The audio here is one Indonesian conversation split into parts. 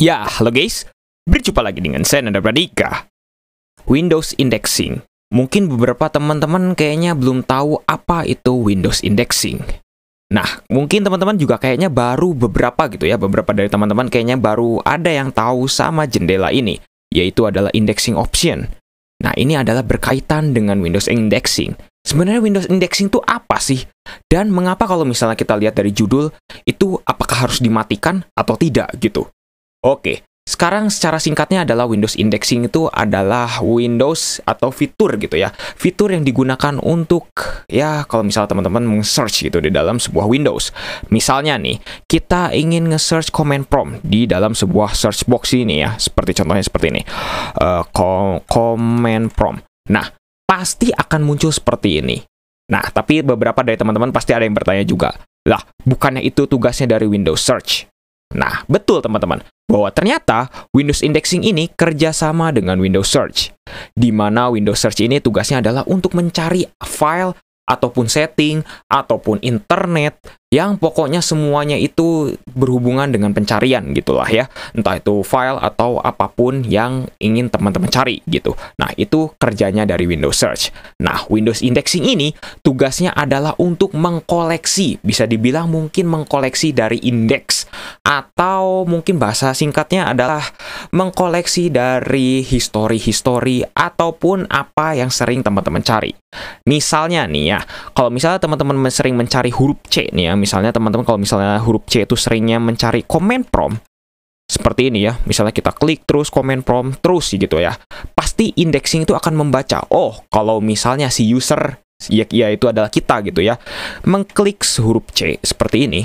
Ya, halo guys. Berjumpa lagi dengan saya Nanda Pradika. Windows Indexing. Mungkin beberapa teman-teman kayaknya belum tahu apa itu Windows Indexing. Nah, mungkin teman-teman juga kayaknya baru beberapa gitu ya. Beberapa dari teman-teman kayaknya baru ada yang tahu sama jendela ini, yaitu adalah indexing option. Nah, ini adalah berkaitan dengan Windows Indexing. Sebenarnya Windows Indexing itu apa sih? Dan mengapa kalau misalnya kita lihat dari judul, itu apakah harus dimatikan atau tidak gitu? Oke, sekarang secara singkatnya adalah Windows Indexing itu adalah Windows atau fitur gitu ya. Fitur yang digunakan untuk, ya kalau misalnya teman-teman nge-search gitu di dalam sebuah Windows. Misalnya nih, kita ingin nge-search command prompt di dalam sebuah search box ini ya. Seperti contohnya seperti ini. Command prompt. Nah, pasti akan muncul seperti ini. Nah, tapi beberapa dari teman-teman pasti ada yang bertanya juga. Lah, bukannya itu tugasnya dari Windows Search? Nah, betul teman-teman, bahwa ternyata Windows Indexing ini kerjasama dengan Windows Search. Di mana Windows Search ini tugasnya adalah untuk mencari file, ataupun setting, ataupun internet, yang pokoknya semuanya itu berhubungan dengan pencarian gitulah ya. Entah itu file atau apapun yang ingin teman-teman cari gitu. Nah, itu kerjanya dari Windows Search. Nah, Windows Indexing ini tugasnya adalah untuk mengkoleksi, bisa dibilang mungkin mengkoleksi dari indeks, atau mungkin bahasa singkatnya adalah mengkoleksi dari history ataupun apa yang sering teman-teman cari. Misalnya nih ya, kalau misalnya teman-teman sering mencari huruf C nih ya, misalnya teman-teman kalau misalnya huruf C itu seringnya mencari command prompt, seperti ini ya, misalnya kita klik terus command prompt terus gitu ya, pasti indexing itu akan membaca, oh kalau misalnya si user, ya itu adalah kita gitu ya, mengklik huruf C seperti ini,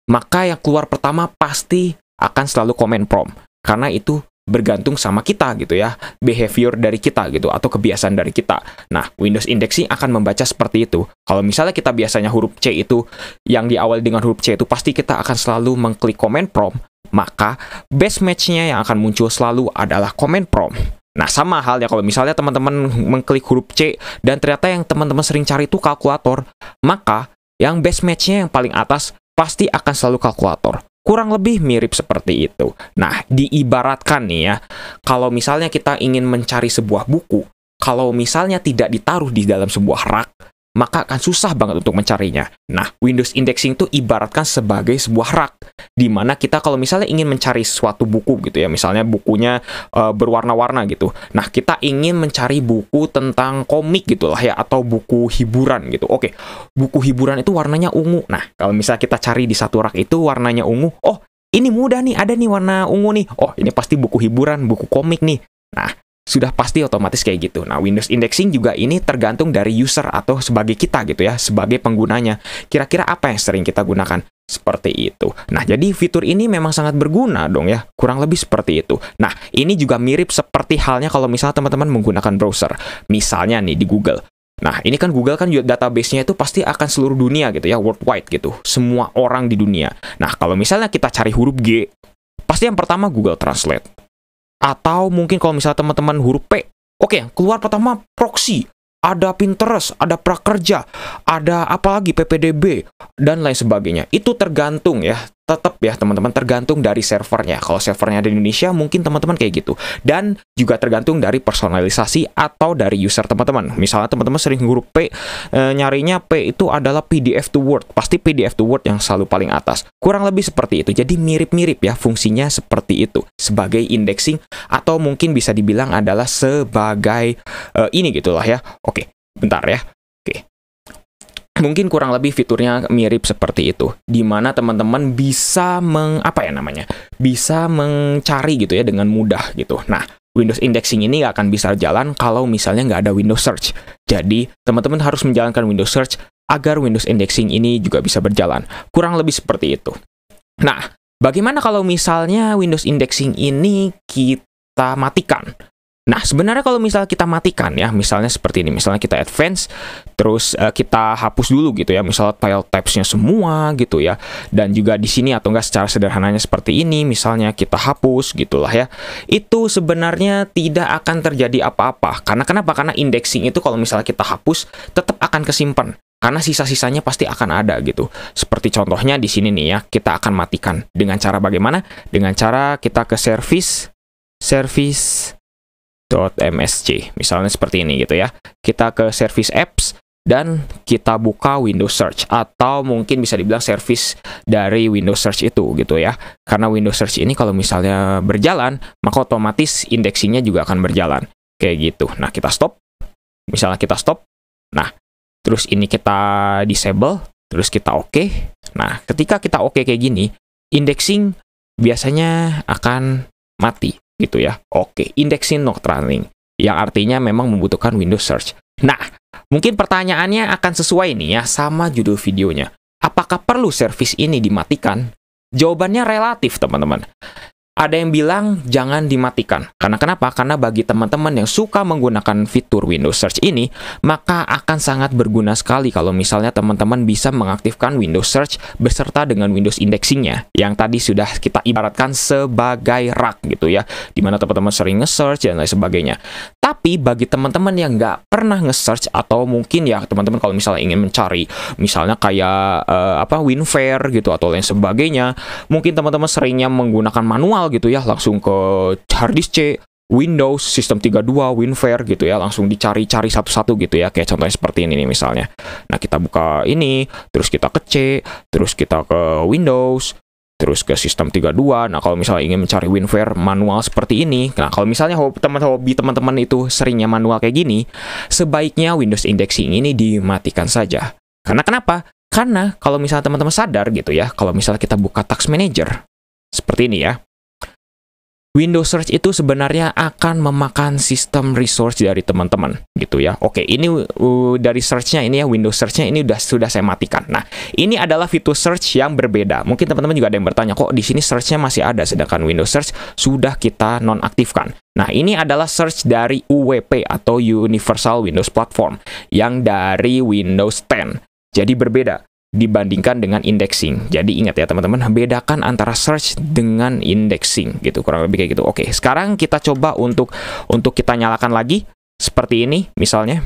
maka yang keluar pertama pasti akan selalu command prompt, karena itu bergantung sama kita gitu ya, behavior dari kita gitu, atau kebiasaan dari kita. Nah, Windows Indexing akan membaca seperti itu. Kalau misalnya kita biasanya huruf C itu, yang diawali dengan huruf C itu, pasti kita akan selalu mengklik command prompt, maka best match-nya yang akan muncul selalu adalah command prompt. Nah, sama halnya kalau misalnya teman-teman mengklik huruf C, dan ternyata yang teman-teman sering cari itu kalkulator, maka yang best match-nya yang paling atas pasti akan selalu kalkulator. Kurang lebih mirip seperti itu. Nah, diibaratkan nih ya, kalau misalnya kita ingin mencari sebuah buku, kalau misalnya tidak ditaruh di dalam sebuah rak, maka akan susah banget untuk mencarinya. Nah, Windows Indexing itu ibaratkan sebagai sebuah rak, di mana kita kalau misalnya ingin mencari suatu buku gitu ya, misalnya bukunya berwarna-warna gitu. Nah, kita ingin mencari buku tentang komik gitu lah ya, atau buku hiburan gitu. Oke, buku hiburan itu warnanya ungu. Nah, kalau misalnya kita cari di satu rak itu warnanya ungu, oh ini mudah nih, ada nih warna ungu nih. Oh, ini pasti buku hiburan, buku komik nih. Nah, sudah pasti otomatis kayak gitu. Nah, Windows Indexing juga ini tergantung dari user atau sebagai kita gitu ya, sebagai penggunanya. Kira-kira apa yang sering kita gunakan? Seperti itu. Nah, jadi fitur ini memang sangat berguna dong ya. Kurang lebih seperti itu. Nah, ini juga mirip seperti halnya kalau misalnya teman-teman menggunakan browser. Misalnya nih di Google. Nah, ini kan Google kan juga database-nya itu pasti akan seluruh dunia gitu ya, worldwide gitu. Semua orang di dunia. Nah, kalau misalnya kita cari huruf G, pasti yang pertama Google Translate. Atau mungkin kalau misalnya teman-teman huruf P, oke, keluar pertama proxy, ada Pinterest, ada Prakerja, ada apalagi PPDB, dan lain sebagainya. Itu tergantung ya, tetap ya teman-teman, tergantung dari servernya. Kalau servernya di Indonesia, mungkin teman-teman kayak gitu. Dan juga tergantung dari personalisasi atau dari user teman-teman. Misalnya teman-teman sering huruf P, nyarinya P itu adalah PDF to Word. Pasti PDF to Word yang selalu paling atas. Kurang lebih seperti itu. Jadi mirip-mirip ya, fungsinya seperti itu. Sebagai indexing, atau mungkin bisa dibilang adalah sebagai ini gitulah ya. Oke, bentar ya. Oke. Mungkin kurang lebih fiturnya mirip seperti itu, di mana teman-teman bisa bisa mencari gitu ya dengan mudah gitu. Nah, Windows Indexing ini nggak akan bisa jalan kalau misalnya nggak ada Windows Search. Jadi, teman-teman harus menjalankan Windows Search agar Windows Indexing ini juga bisa berjalan. Kurang lebih seperti itu. Nah, bagaimana kalau misalnya Windows Indexing ini kita matikan? Nah, sebenarnya kalau misalnya kita matikan ya, misalnya seperti ini, misalnya kita advance, terus kita hapus dulu gitu ya, misalnya file types-nya semua gitu ya, dan juga di sini atau enggak secara sederhananya seperti ini, misalnya kita hapus gitulah ya, itu sebenarnya tidak akan terjadi apa-apa. Karena kenapa? Karena indexing itu kalau misalnya kita hapus, tetap akan kesimpan. Karena sisa-sisanya pasti akan ada gitu. Seperti contohnya di sini nih ya, kita akan matikan. Dengan cara bagaimana? Dengan cara kita ke service.msc. Misalnya seperti ini gitu ya. Kita ke service apps dan kita buka Windows Search. Atau mungkin bisa dibilang service dari Windows Search itu gitu ya. Karena Windows Search ini kalau misalnya berjalan, maka otomatis indeksingnya juga akan berjalan. Kayak gitu. Nah, kita stop. Misalnya kita stop. Nah, terus ini kita disable, terus kita oke. Nah, ketika kita oke kayak gini, indexing biasanya akan mati gitu ya. Oke, indexing not running, yang artinya memang membutuhkan Windows Search. Nah, mungkin pertanyaannya akan sesuai nih ya sama judul videonya. Apakah perlu service ini dimatikan? Jawabannya relatif, teman-teman. Ada yang bilang jangan dimatikan. Karena kenapa? Karena bagi teman-teman yang suka menggunakan fitur Windows Search ini, maka akan sangat berguna sekali kalau misalnya teman-teman bisa mengaktifkan Windows Search beserta dengan Windows indexingnya, yang tadi sudah kita ibaratkan sebagai rak gitu ya, dimana teman-teman sering nge-search dan lain sebagainya. Tapi bagi teman-teman yang nggak pernah nge-search, atau mungkin ya teman-teman kalau misalnya ingin mencari, misalnya kayak WinFair gitu atau lain sebagainya, mungkin teman-teman seringnya menggunakan manual gitu ya, langsung ke harddisk C, Windows, System 32, WinFair gitu ya, langsung dicari-cari satu-satu gitu ya, kayak contohnya seperti ini nih misalnya. Nah, kita buka ini, terus kita ke C, terus kita ke Windows, terus ke System 32. Nah, kalau misalnya ingin mencari WinFair manual seperti ini, nah kalau misalnya hobi teman-teman itu seringnya manual kayak gini, sebaiknya Windows Indexing ini dimatikan saja. Karena kenapa? Karena kalau misalnya teman-teman sadar gitu ya, kalau misalnya kita buka Task Manager, seperti ini ya, Windows Search itu sebenarnya akan memakan sistem resource dari teman-teman gitu ya. Oke, ini dari search-nya ini ya, Windows Search-nya ini sudah saya matikan. Nah, ini adalah fitur search yang berbeda. Mungkin teman-teman juga ada yang bertanya, kok di sini search-nya masih ada sedangkan Windows Search sudah kita nonaktifkan. Nah, ini adalah search dari UWP atau Universal Windows Platform yang dari Windows 10. Jadi berbeda dibandingkan dengan indexing. Jadi ingat ya teman-teman, bedakan antara search dengan indexing gitu, kurang lebih kayak gitu. Oke, sekarang kita coba untuk kita nyalakan lagi seperti ini misalnya.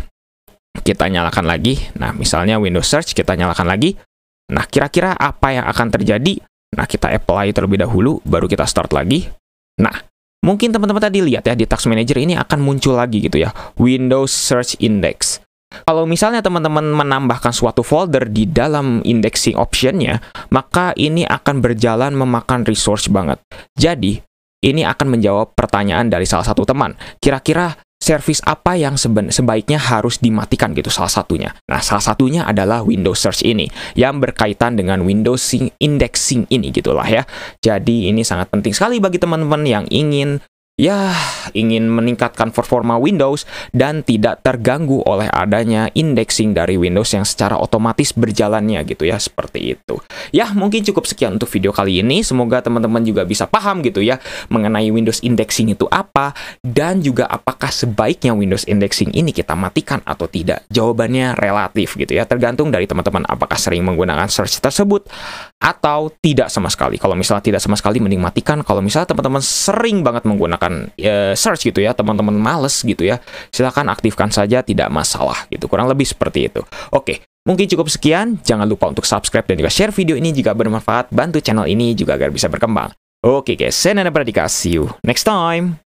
Kita nyalakan lagi. Nah, misalnya Windows Search kita nyalakan lagi. Nah, kira-kira apa yang akan terjadi? Nah, kita apply terlebih dahulu baru kita start lagi. Nah, mungkin teman-teman tadi lihat ya di Task Manager ini akan muncul lagi gitu ya, Windows Search Index. Kalau misalnya teman-teman menambahkan suatu folder di dalam indexing option-nya, maka ini akan berjalan memakan resource banget. Jadi, ini akan menjawab pertanyaan dari salah satu teman. Kira-kira service apa yang sebaiknya harus dimatikan gitu salah satunya. Nah, salah satunya adalah Windows Search ini, yang berkaitan dengan Windows Indexing ini gitulah ya. Jadi, ini sangat penting sekali bagi teman-teman yang ingin meningkatkan performa Windows dan tidak terganggu oleh adanya indexing dari Windows yang secara otomatis berjalannya gitu ya, seperti itu. Ya, mungkin cukup sekian untuk video kali ini. Semoga teman-teman juga bisa paham gitu ya mengenai Windows Indexing itu apa, dan juga apakah sebaiknya Windows Indexing ini kita matikan atau tidak. Jawabannya relatif gitu ya, tergantung dari teman-teman apakah sering menggunakan search tersebut atau tidak sama sekali. Kalau misalnya tidak sama sekali, mending matikan. Kalau misalnya teman-teman sering banget menggunakan search gitu ya, teman-teman males gitu ya, silakan aktifkan saja, tidak masalah gitu. Kurang lebih seperti itu. Oke, mungkin cukup sekian. Jangan lupa untuk subscribe dan juga share video ini jika bermanfaat. Bantu channel ini juga agar bisa berkembang. Oke guys, saya Nanda Pradika. See you next time.